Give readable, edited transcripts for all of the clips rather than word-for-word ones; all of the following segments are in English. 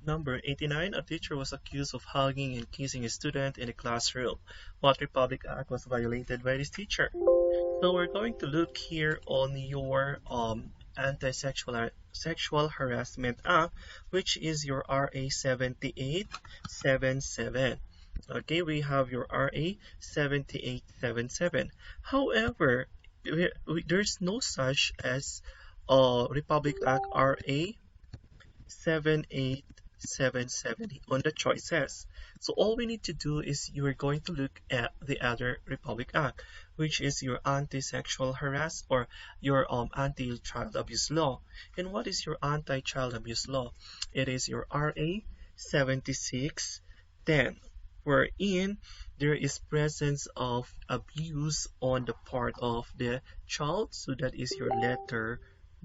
Number 89, a teacher was accused of hugging and kissing a student in a classroom. What Republic Act was violated by this teacher? So we're going to look here on your anti-sexual sexual harassment act, which is your RA 7877. Okay, we have your RA 7877. However, there's no such as Republic Act RA 7877 on the choices. So all we need to do is you are going to look at the other Republic Act, which is your anti-sexual harass or your anti-child abuse law. And what is your anti-child abuse law? It is your RA 7610, wherein there is presence of abuse on the part of the child. So that is your letter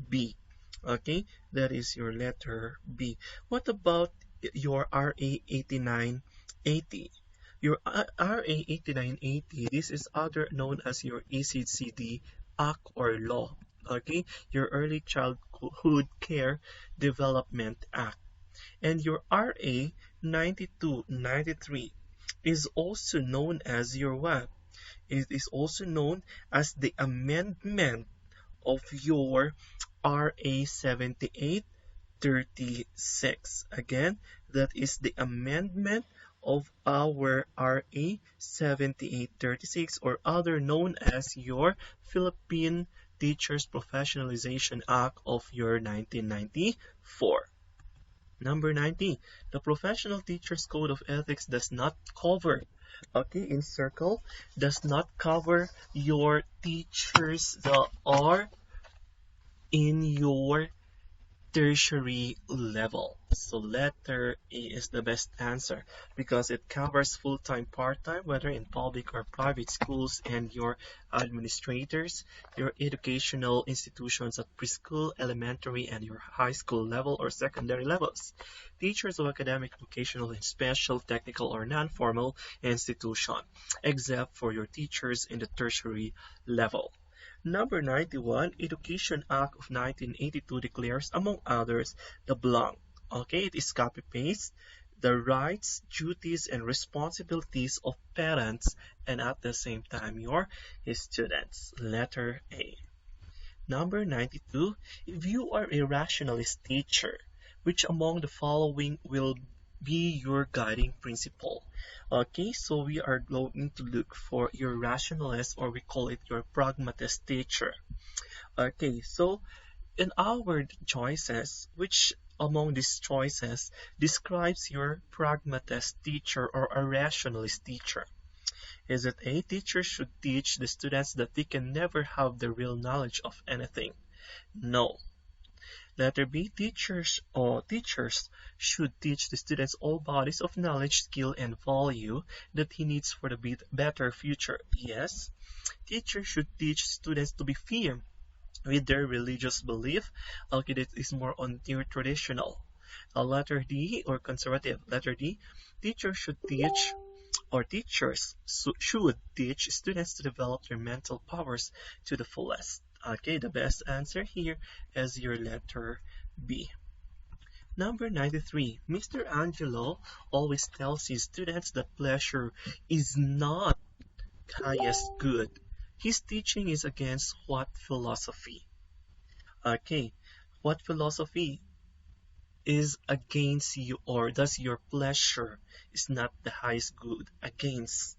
B. Okay, that is your letter B. What about your RA 8980? Your RA 8980, this is other known as your ECCD Act or law. Okay, your Early Childhood Care Development Act. And your RA 9293 is also known as your what? It is also known as the amendment of your RA 7836. Again, that is the amendment of our RA 7836, or other known as your Philippine Teachers Professionalization Act of your 1994. Number 90, the Professional Teachers Code of Ethics does not cover, okay, in circle, does not cover your teachers that are in your tertiary level. So letter A is the best answer because it covers full-time, part-time, whether in public or private schools, and your administrators, your educational institutions at preschool, elementary, and your high school level or secondary levels. Teachers of academic, vocational, and special, technical, or non-formal institution, except for your teachers in the tertiary level. Number 91, Education Act of 1982 declares, among others, the blank. Okay, it is copy-paste. The rights, duties, and responsibilities of parents and at the same time your students. Letter A. Number 92, if you are a rationalist teacher, which among the following will be your guiding principle? Okay, so we are going to look for your rationalist, or we call it your pragmatist teacher. Okay, so in our choices, which among these choices describes your pragmatist teacher or a rationalist teacher? Is it A, teachers should teach the students that they can never have the real knowledge of anything? No. Letter B, teachers should teach the students all bodies of knowledge, skill, and value that he needs for the better future. Yes. Teachers should teach students to be firm with their religious belief. Okay, this is more on your traditional. Letter D, or conservative. Letter D, teachers should teach or teachers should teach students to develop their mental powers to the fullest. Okay, the best answer here is your letter B. Number 93, Mr. Angelo always tells his students that pleasure is not highest good. His teaching is against what philosophy? Okay, what philosophy is against you, or does your pleasure is not the highest good against?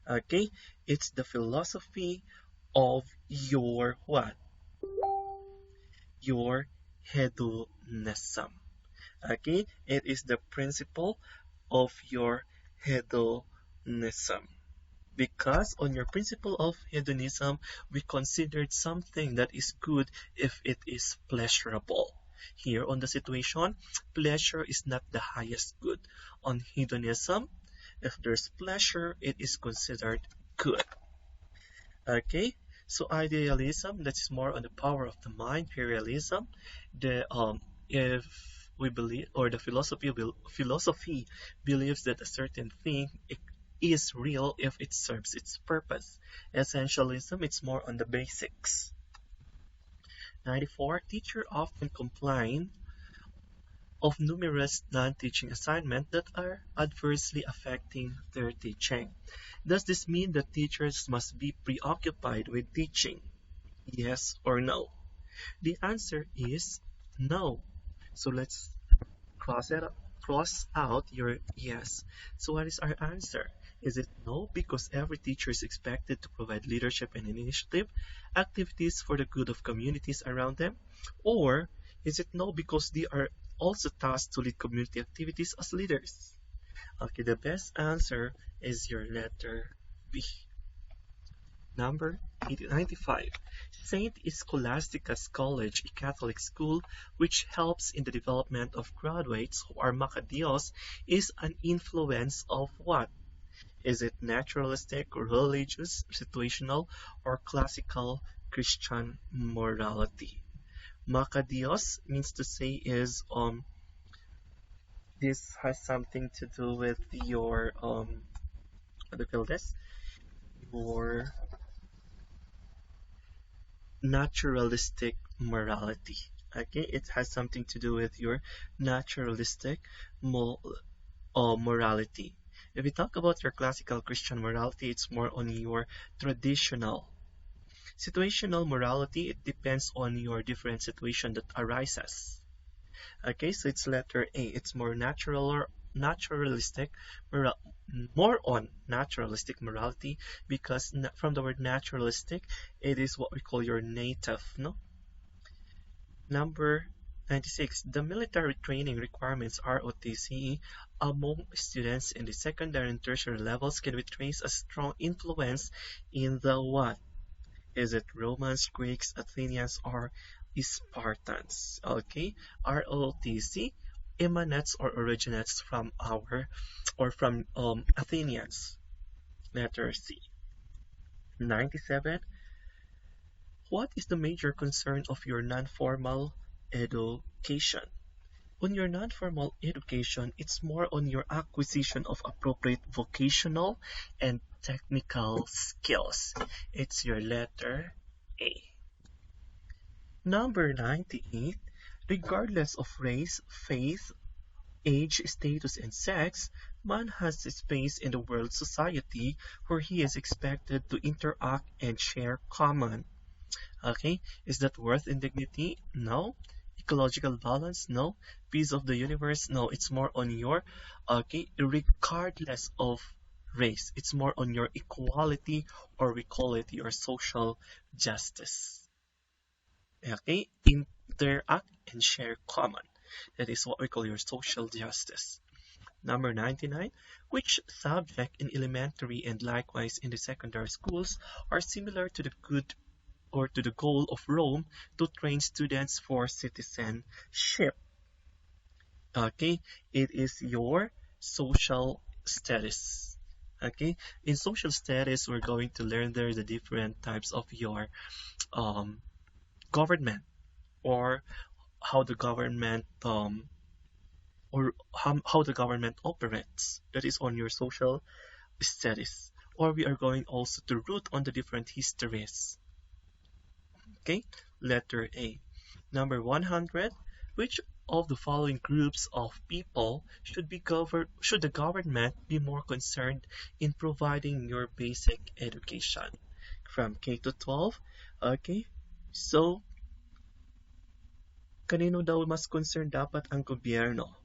Okay, it's the philosophy of your what? Your hedonism. Okay, it is the principle of your hedonism. Because on your principle of hedonism, we considered something that is good if it is pleasurable. Here on the situation, pleasure is not the highest good. On hedonism, if there's pleasure, it is considered good. Okay, so idealism, that is more on the power of the mind. Realism, the if we believe, or the philosophy believes that a certain thing is real if it serves its purpose. Essentialism, it's more on the basics. 94, teacher often complain of numerous non-teaching assignments that are adversely affecting their teaching. Does this mean that teachers must be preoccupied with teaching? Yes or no? The answer is no. So let's cross it up, cross out your yes. So what is our answer? Is it no because every teacher is expected to provide leadership and initiative activities for the good of communities around them? Or is it no because they are also tasked to lead community activities as leaders? Okay, the best answer is your letter B. Number 95. Saint Scholastica's College, a Catholic school which helps in the development of graduates who are Macadios, is an influence of what? Is it naturalistic, religious, situational, or classical Christian morality? Macadios means to say is this has something to do with your what do you call this? Your naturalistic morality. Okay, it has something to do with your naturalistic mo morality. If we talk about your classical Christian morality, it's more on your traditional. Situational morality, it depends on your different situation that arises. Okay, so it's letter A. It's more natural or naturalistic, moral, more on naturalistic morality because from the word naturalistic, it is what we call your native, no? Number 96. The military training requirements ROTC among students in the secondary and tertiary levels can be traced a strong influence in the what? Is it Romans, Greeks, Athenians, or Spartans? Okay, ROTC emanates or originates from Athenians. Letter C. 97. What is the major concern of your non-formal education? On your non-formal education, it's more on your acquisition of appropriate vocational and technical skills. It's your letter A. Number 98. Regardless of race, faith, age, status, and sex, man has a space in the world society where he is expected to interact and share common. Okay, is that worth and dignity? No. Ecological balance? No. Peace of the universe? No. It's more on your, okay, regardless of race. It's more on your equality, or we call it your social justice. Okay, interact and share common. That is what we call your social justice. Number 99. Which subject in elementary and likewise in the secondary schools are similar to the good or to the goal of Rome to train students for citizenship? Okay, it is your social studies. Okay, in social studies, we're going to learn there the different types of your government, or how the government how the government operates. That is on your social studies. Or we are going also to root on the different histories. Okay, letter A. Number 100. Which of the following groups of people should the government be more concerned in providing your basic education? From K to 12. Okay, so kanino daw mas concerned dapat ang gobyerno?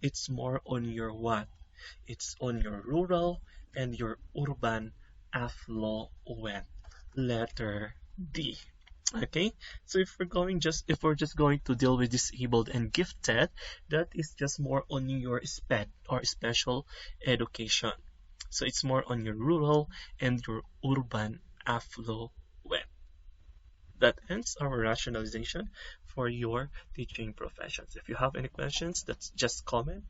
It's more on your what? It's on your rural and your urban affluent. Letter D. Okay, so if we're just going to deal with disabled and gifted, that is just more on your SPED or special education. So it's more on your rural and your urban affluent. That ends our rationalization for your teaching professions. If you have any questions, that's just comment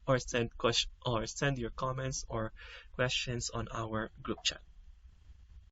or send your comments or questions on our group chat.